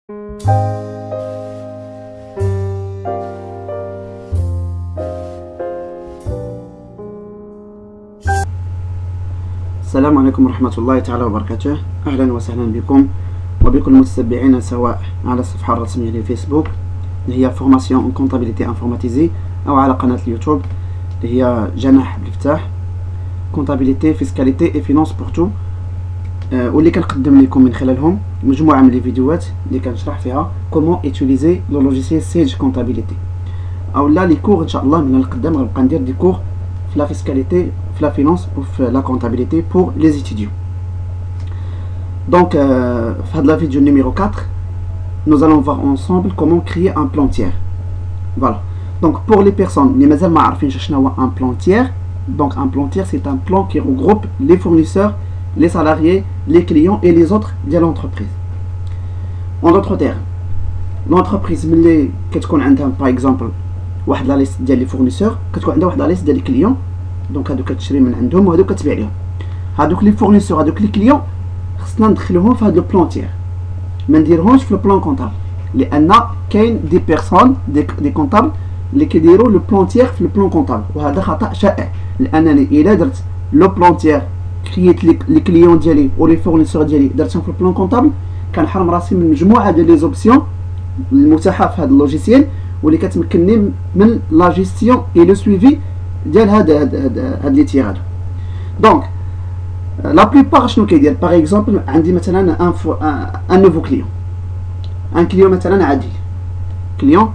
السلام عليكم ورحمة الله تعالى وبركاته. أهلا وسهلا بكم وبكل المتتبعين سواء على الصفحة الرسمية للفيسبوك اللي هي فورماسيون اون كونتابيليتي انفورماتيزي أو على قناة اليوتيوب اللي هي جناح بالفتاح كونتابيليتي فيسكاليتي اي فينانس بور تو، واللي كنقدم لكم من خلالهم مجموعة من الفيديوهات اللي كنشرح فيها كومون ايتيليزي لو لوجيسيال سيج كونتابيليتي، أو لا لي كور إن شاء الله من القدام غنبقى ندير دي كور في لا فيسكاليتي في لا فينانس و في لا كونتابيليتي بور لي étudiants. Donc في la vidéo numéro 4 nous allons voir ensemble comment créer un plan tiers. Voilà, donc pour les personnes اللي مازال ما عارفينش شنو هو un plan tiers, donc un plan tiers c'est un plan qui regroupe les fournisseurs, les salariés, les clients et les autres de l'entreprise. En d'autres termes, l'entreprise ملي كتكون عندها par exemple واحد لا ليست ديال لي فورنيسور، كتكون عندها واحد لا ليست ديال لي كليون، دونك هادوك كتشري من عندهم وهادوك كتبيع لهم. هادوك لي فورنيسور هادوك لي كليون خصنا ندخلوهم في هاد لو بلان تير، ما نديرهمش في لو بلان كونطابل، لان كاين دي بيرسون دي كونطابل اللي كيديروا لو بلان تير في لو بلان كونطابل، وهذا خطا شائع. لانني الا درت لو بلان تير كرييت لي كليون ديالي و لي فورنيسور ديالي درتهم في لو بلان كونطابل، كنحرم راسي من مجموعه ديال لي زوبسيون المتاحه في هذا اللوجيسيال واللي كتمكنني من لا جيستيون اي لو سويفي ديال هاد لي تير هادو. دونك لا بليبار شنو كيدير؟ باغ اكزومبل عندي مثلا ان نوفو كليون، ان كليون مثلا عادل، كليون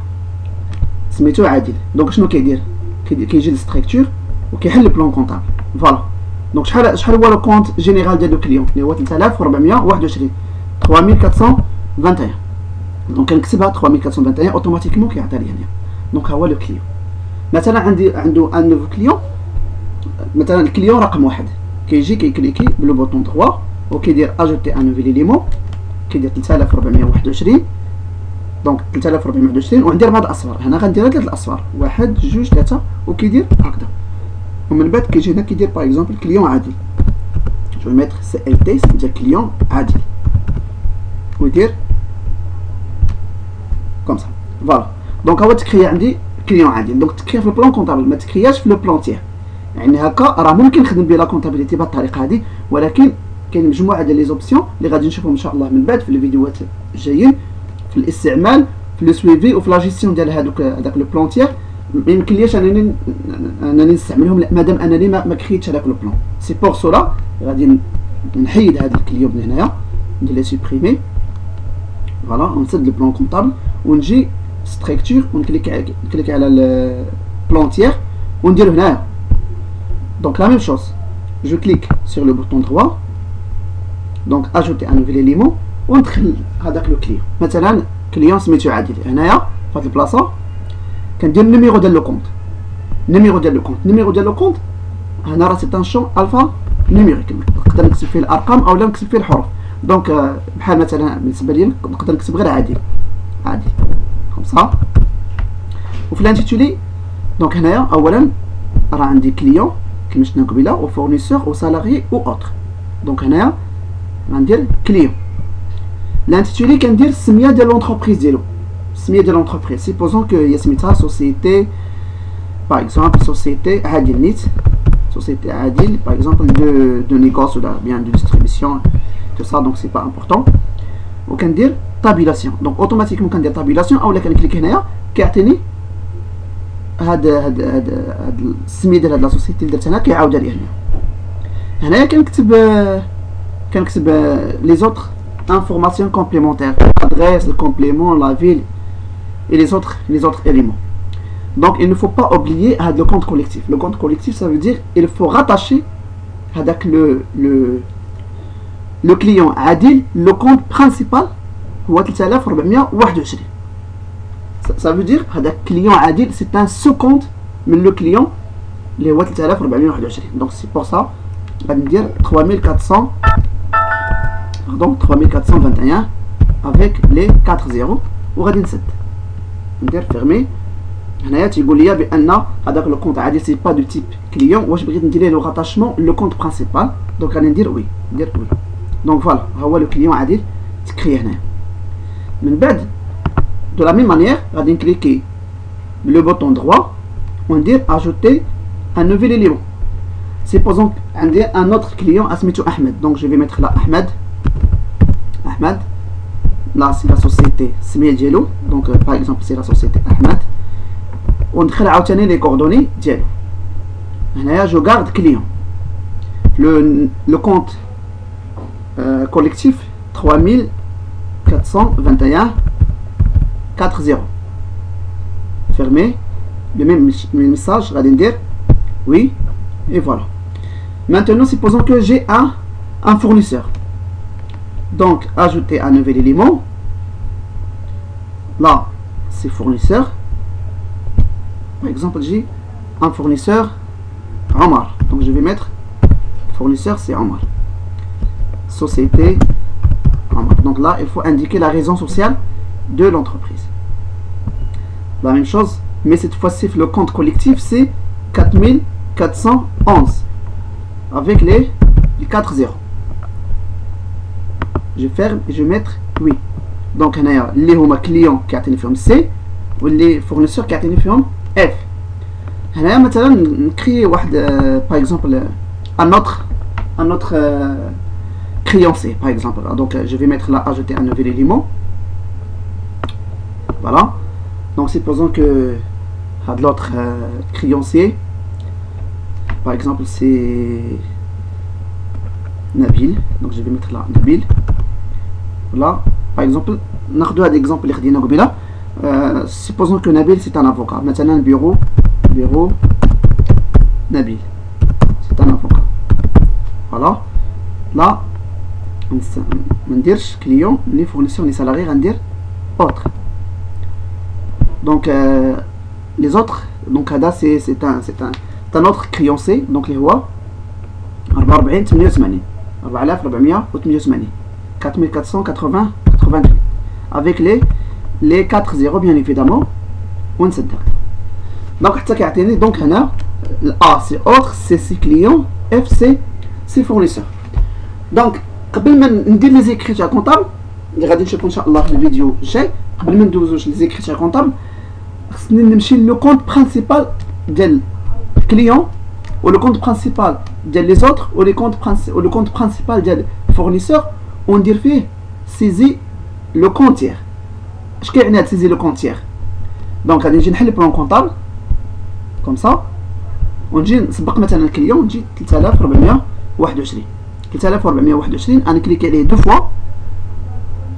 سميتو عادل، دونك شنو كيدير؟ كيجي للستركتور وكيحل البلان كونطابل. فوالا، دونك شحال هو لو كونت جينيرال ديال لو كليون اللي هو 3421 3421، دونك كنكتبها 3421 اوتوماتيكمون كيعطي لي هنا. دونك ها هو لو كليون. مثلا عنده ان نوفو كليون، مثلا الكليون رقم 1 كيجي كيكليكي بلو بوطون 3 وكيدير اجوتي ان نوفيل ليمون، كيدير 3421، دونك 3421 وندير هاد الاصفار هنا، غندير 3 الاصفار 1 2 3 وكيدير هكذا. ومن بعد كيجي هنا كيدير باغ اكزومبل كليون عادل، جو ميتر سي ال تي ديال كليون عادل ويدير كوم سا. فوالا، دونك هو تكري عندي كليون عادل، دونك تكري في البلان كونطابل، ما تكرياش في لو بلان تير. يعني هكا راه ممكن نخدم بلا كونطابيليتي بهذه الطريقه هذه، ولكن كاين مجموعه ديال لي زوبسيون اللي غادي نشوفهم ان شاء الله من بعد في الفيديوهات الجايين في الاستعمال في لو سويفي وفي لا جيستيون ديال هذاك لو بلان تير. ما يمكنليش انني نستعملهم مادام انني ما كريتش هذاك لو بلان. سي بور سولا غادي نحيد هذا الكليون من هنايا، ندير لي سوبريمي، فوالا، ونسد لو بلان كونطابل ونجي ستركتور ونكليك على البلان تير وندير هنايا. Donc la même chose, je clique sur le bouton droit, donc ajouter un nouvel élément وندخل هذاك لو كليون. مثلا كليون سميتو عادل، هنايا في هاد البلاصه كندير النيميرو ديال لو كونت، النيميرو ديال لو كونت هنا راه سي ان شون الفا نيميريك، نقدر نكتب فيه الارقام اولا نكتب فيه الحروف. دونك بحال مثلا بالنسبه لي نقدر نكتب غير عادل كوم سا. وفي الانتيتولي دونك هنايا اولا راه عندي كليون كما شفنا قبيله و فورنيسور و سالاري و اوتر، دونك هنايا غندير كليون. لانتيتولي كندير السميه ديال لونتربريز ديالو، السميه ديال لونتربريز سيبوزون كو هي سميتها سوسيتي باغ اكزومبل سوسيتي عادل نيت، سوسيتي عادل باغ اكزومبل دو نيغوس ولا بيان دو ديستريبيسيون تو سا، دونك سي با امبورطون. وكندير طابيلاسيون، دونك اوتوماتيكمون كندير طابيلاسيون اولا كنكليك هنايا كيعطيني هاد السميه ديال هاد لا سوسيتي اللي درت هنا، كيعاودها لي هنايا كنكتب لي زوتر انفورماسيون كومبليمونتير، ادريس، الكومبليمون، لا فيل et les autres éléments. Donc il ne faut pas oublier le compte collectif. Le compte collectif, ça veut dire il faut rattacher avec le client Adil, le compte principal هو 3421. Ça veut dire que le client Adil c'est un sous-compte mais le client اللي هو 3421. Donc c'est pour ça غادي ندير 3421 avec les 4 0 وغادي نسد ندير فيرمي. هنايا تيقول لي بان هذاك لو كونت عادي سي با دو تيب كليون، واش بغيت ندير ليه لو راتاشمون لو كونت برينسيبال، دونك غادي ندير وي، ندير وي. دونك فوالا ها هو لو كليون عادي تكري هنايا. De la même manière, on va cliquer le bouton droit, on va dire ajouter un nouvel élément. Supposons qu'on a un autre client, Asmitou Ahmed. Donc je vais mettre là Ahmed. Là c'est la société Smia Diallo. Donc par exemple c'est la société Ahmed. On va les coordonnées Diallo. Je garde client. Le compte collectif 3421 40. Fermé. Le même message, va dire oui, et voilà. Maintenant, supposons que j'ai un fournisseur. Donc, ajouter un nouvel élément. Là, c'est fournisseur. Par exemple, j'ai un fournisseur Omar. Donc, je vais mettre fournisseur, c'est Omar. Société Omar. Donc là, il faut indiquer la raison sociale de l'entreprise. La même chose, mais cette fois-ci, le compte collectif, c'est 4411 avec les 4 zéros. Je ferme et je vais mettre oui. Donc, il y a les clients qui ont été C ou les fournisseurs qui ont été F. Là, maintenant, on crée par exemple un autre créancier, par exemple. Donc, je vais mettre là, ajouter un nouvel élément. Voilà. Donc, supposons que de l'autre créancier, par exemple, c'est Nabil. Donc, je vais mettre là Nabil. Voilà. Par exemple, on a deux exemples. Supposons que Nabil, c'est un avocat. Maintenant, bureau Nabil. C'est un avocat. Voilà. Là, on dit client, les fournisseurs, les salariés, on dit autre. Donc, les autres, donc là, c'est un autre créancier. Donc, les rois, 4488 avec les 4 zéros, bien évidemment. On se donc, donc, A, c'est autre, C, c'est client, F, c'est fournisseur. Donc, avant de ندير les écritures comptables, غادي نشوفوا ان شاء الله في الفيديو الجاي. قبل ما ندوزوش les écritures comptables, خصني نمشي لو كونت برينسيبال ديال الكليون و لو كونت برينسيبال ديال لي زوتر و لو كونت برينسيبال ديال الفورنيسور وندير فيه سيزي لو كونتير. اش كيعني هاد سيزي لو كونتير؟ دونك غادي نجي نحل بلان كونطابل كوم سا ونجي نسبق مثلا الكليون نجي 3421 انا كليكي عليه دو فوا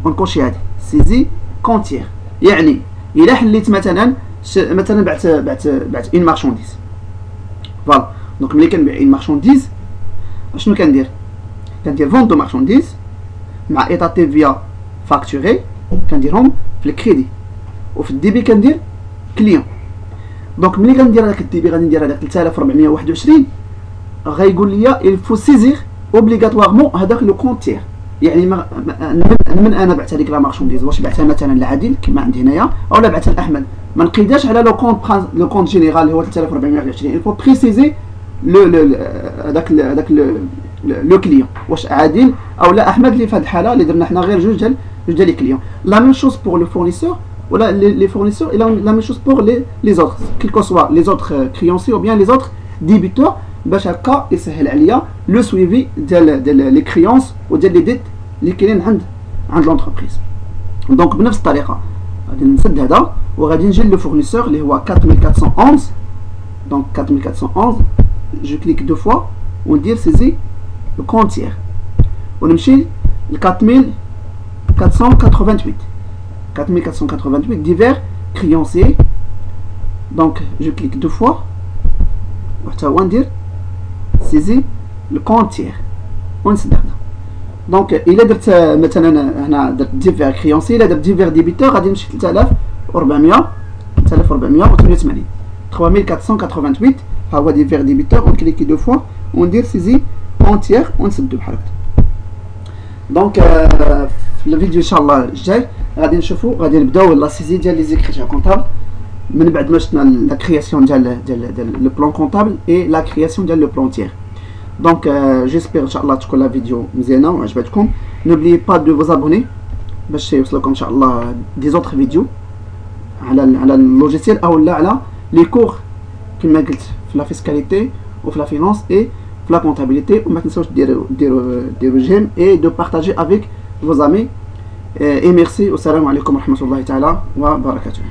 ونكوشي هادي سيزي كونتير. يعني الا حليت مثلا بعت اون مارشونديز فوالا. دونك ملي كنبيع اون مارشونديز اشنو كندير فون دو مارشونديز مع ايطا تي فيا فاكتوري كنديرهم في الكريدي وفي الديبي كندير كليون. دونك ملي غندير هذاك الديبي غادي ندير هذاك 3421 غايقول لي الفو سيزير اوبليغاتوارمون هذاك لو كونتير. يعني من انا بعت هذيك لا مارشونديز واش بعتها مثلا لعادل كما عندي هنايا اولا بعتها لاحمد ما نقيداش على لو كونت جينيرال اللي هو 3421. الفو بريسيزي هذاك لو كليون واش عادل او لا احمد اللي في هذه الحاله اللي درنا حنا غير جوج ديال لي كليون. لا ميم شوز بور لو فورنيسور ولا لي فورنيسور لا ميم شوز بور لي زوتر كيلكو سوا لي زوتر كريونسي او بيان لي زوتر ديبيتور باش هكا يسهل عليا لو سويفي ديال لي كريونس وديال لي ديت اللي كاينين عند لونتربريز. دونك بنفس الطريقه غادي نسد هذا وغادي نجي لو فورنيسور اللي هو 4411. دونك 4411 جو كليك دو فوا وندير سيزي لو كونتير ونمشي ل 4488 divers créanciers. Donc je clique deux fois وحتى هو ندير سيزي لو كونتير ونسد. دونك الا درت مثلا هنا درت ديفير كريونسي الا درت ديفير ديبيتور غادي نمشي 3488 ها هو ديفير ديبيتور ونكليكي دو فوا وندير سيزي كونتير ونسدو بحال هكا. دونك في الفيديو ان شاء الله الجاي غادي نشوفوا غادي نبداو لا سيزي ديال لي زيكريتور كونطابل من بعد ما شفنا لا كرياسيون ديال لو بلان كونطابل اي لا كرياسيون ديال لو بلانتير. دونك جيسبيغ ان شاء الله تكون لا فيديو مزيانه وعجبتكم. نوبليي با دو فوز ابوني باش يوصلكم ان شاء الله دي زوتر فيديو على اللوجيسيال او لا على لي كور كما قلت في لا فيسكاليتي وفي لا فينانس اي في لا كونتابيليتي. وما تنساوش ديروا جيم اي دو بارطاجي افيك فوز امي. اي ميرسي والسلام عليكم ورحمه الله تعالى وبركاته.